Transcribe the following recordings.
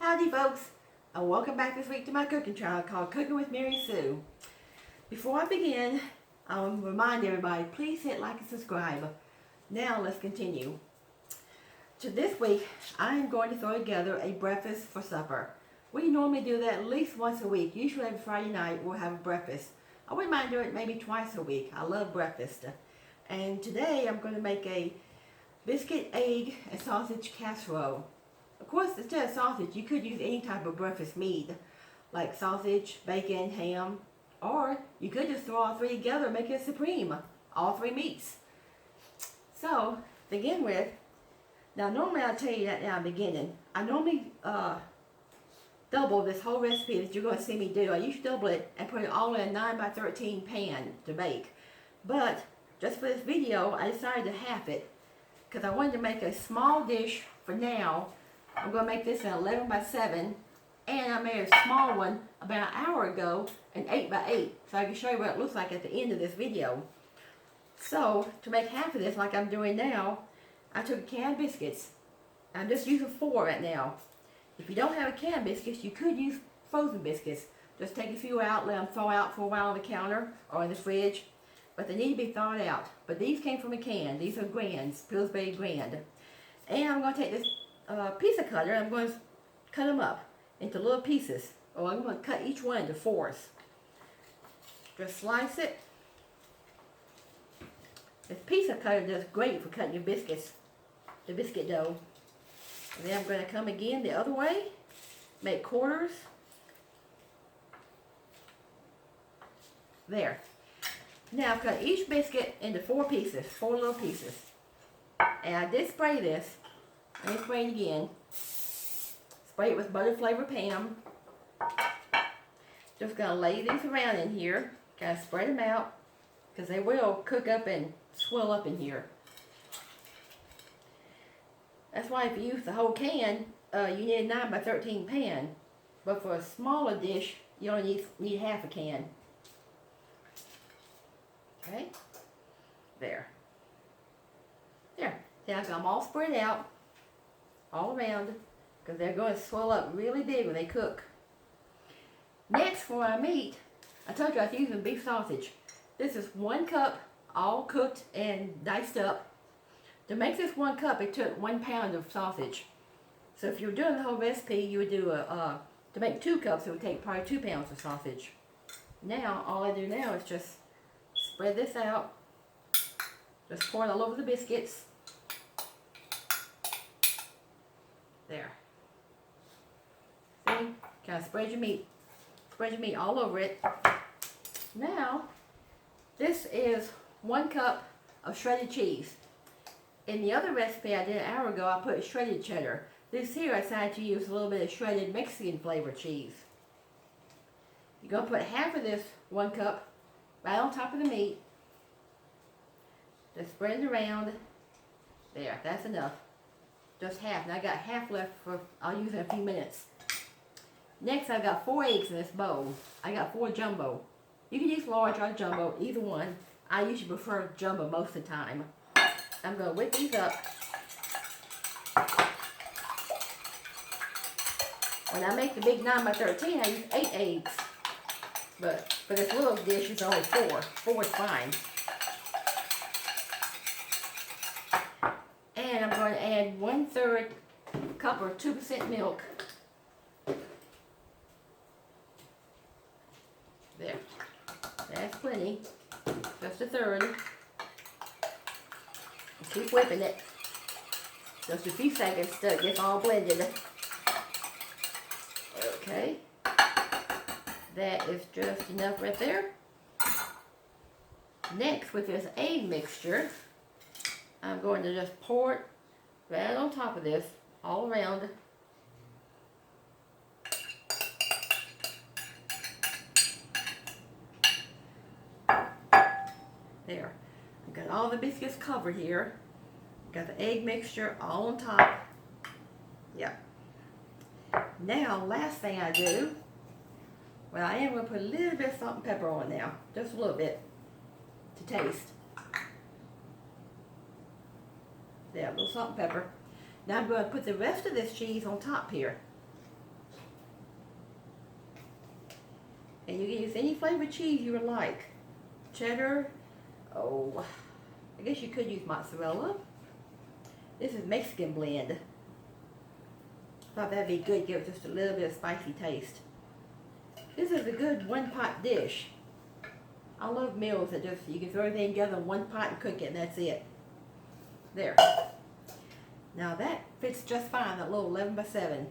Howdy folks, and welcome back this week to my cooking channel called Cooking with Mary Sue. Before I begin, I want to remind everybody, please hit like and subscribe. Now let's continue. So this week, I am going to throw together a breakfast for supper. We normally do that at least once a week. Usually every Friday night we'll have a breakfast. I wouldn't mind doing it maybe twice a week. I love breakfast. And today I'm going to make a biscuit, egg, and sausage casserole. Of course, instead of sausage, you could use any type of breakfast meat, like sausage, bacon, ham, or you could just throw all three together and make it a supreme, all three meats. So, to begin with, now normally I'll tell you that now in the beginning. I normally double this whole recipe that you're going to see me do. I usually double it and put it all in a 9x13 pan to bake. But, just for this video, I decided to half it, because I wanted to make a small dish for now. I'm going to make this an 11x7, and I made a small one about an hour ago, an 8x8, so I can show you what it looks like at the end of this video. So, to make half of this like I'm doing now, I took a can of biscuits. I'm just using 4 right now. If you don't have a can of biscuits, you could use frozen biscuits. Just take a few out, let them thaw out for a while on the counter or in the fridge. But they need to be thawed out. But these came from a can. These are Grands, Pillsbury Grand. And I'm going to take this pizza cutter, I'm going to cut them up into little pieces. Or I'm going to cut each one into 4s. Just slice it. This pizza cutter does great for cutting your biscuits, the biscuit dough. And then I'm going to come again the other way, make quarters. There. Now I've cut each biscuit into 4 pieces, 4 little pieces. And I did spray this. Let me spray it again. Spray it with butter flavored Pam. Just going to lay these around in here. Kind of spread them out, because they will cook up and swell up in here. That's why if you use the whole can, you need a 9x13 pan. But for a smaller dish, you only need half a can. Okay? There. There. Now I've got them all spread out, all around, because they're going to swell up really big when they cook. Next, for our meat, I told you I was using beef sausage. This is 1 cup, all cooked and diced up. To make this 1 cup, it took 1 pound of sausage. So if you were doing the whole recipe, you would do to make 2 cups, it would take probably 2 pounds of sausage. Now, all I do now is just spread this out. Just pour it all over the biscuits. There. See? Kind of spread your meat all over it. Now, this is 1 cup of shredded cheese. In the other recipe I did an hour ago, I put shredded cheddar. This here I decided to use a little bit of shredded Mexican flavored cheese. You're going to put half of this 1 cup right on top of the meat. Just spread it around. There, that's enough. Just half. And I got half left for, I'll use in a few minutes. Next, I've got 4 eggs in this bowl. I got 4 jumbo. You can use large or jumbo, either one. I usually prefer jumbo most of the time. I'm going to whip these up. When I make the big 9x13, I use 8 eggs. But for this little dish, it's only 4. 4 is fine. And I'm going to add 1/3 cup or 2% milk. There. That's plenty. Just 1/3. Keep whipping it. Just a few seconds till it gets all blended. Okay. That is just enough right there. Next, with this egg mixture, I'm going to just pour it right on top of this, all around. There. I've got all the biscuits covered here. Got the egg mixture all on top. Yeah. Now, last thing I do, well, I am going to put a little bit of salt and pepper on now. Just a little bit to taste. There, a little salt and pepper. Now I'm going to put the rest of this cheese on top here. And you can use any flavored cheese you would like. Cheddar, oh, I guess you could use mozzarella. This is Mexican blend. Thought that'd be good, give it just a little bit of spicy taste. This is a good one-pot dish. I love meals that just, you can throw everything together in one pot and cook it, and that's it. There. Now that fits just fine, that little 11 by 7.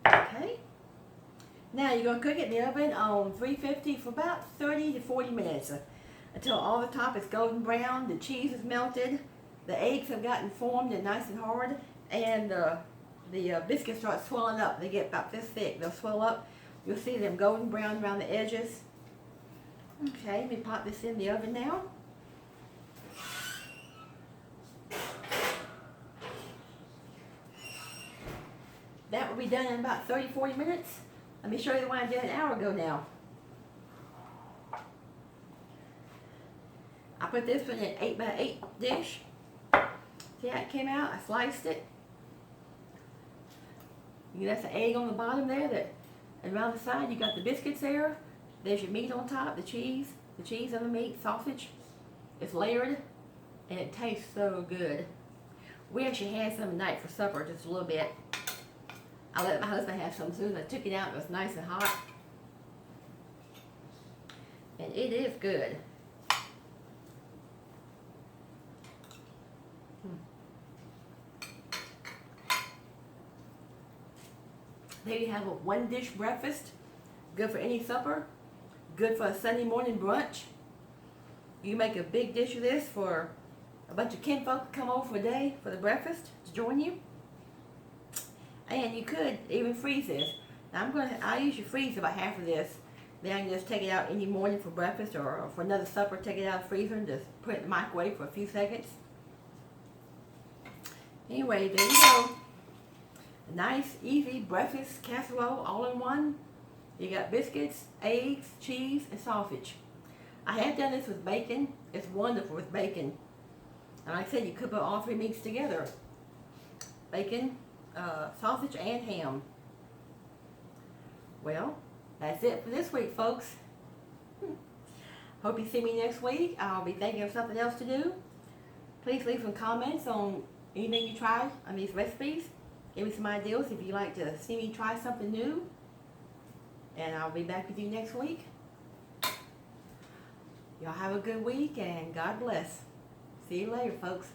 Okay. Now you're going to cook it in the oven on 350 for about 30 to 40 minutes until all the top is golden brown, the cheese is melted, the eggs have gotten formed and nice and hard, and the biscuits start swelling up. They get about this thick. They'll swell up. You'll see them golden brown around the edges. Okay, let me pop this in the oven now. That will be done in about 30-40 minutes. Let me show you the one I did an hour ago now. I put this one in an 8 by 8 dish. See how it came out? I sliced it. That's the egg on the bottom there, and around the side you got the biscuits there. There's your meat on top, the cheese on the meat, sausage. It's layered, and it tastes so good. We actually had some tonight for supper, just a little bit. I let my husband have some soon. I took it out, it was nice and hot. And it is good. There you have a one-dish breakfast. Good for any supper. Good for a Sunday morning brunch. You can make a big dish of this for a bunch of kinfolk to come over for a day for the breakfast to join you. And you could even freeze this. Now I usually freeze about half of this. Then I can just take it out any morning for breakfast or for another supper, take it out of the freezer and just put it in the microwave for a few seconds. Anyway, there you go. A nice, easy breakfast casserole all in one. You got biscuits, eggs, cheese, and sausage. I have done this with bacon. It's wonderful with bacon. And like I said, you could put all three meats together. Bacon, sausage, and ham. Well, that's it for this week, folks. Hope you see me next week. I'll be thinking of something else to do. Please leave some comments on anything you try on these recipes. Give me some ideas if you'd like to see me try something new. And I'll be back with you next week. Y'all have a good week and God bless. See you later, folks.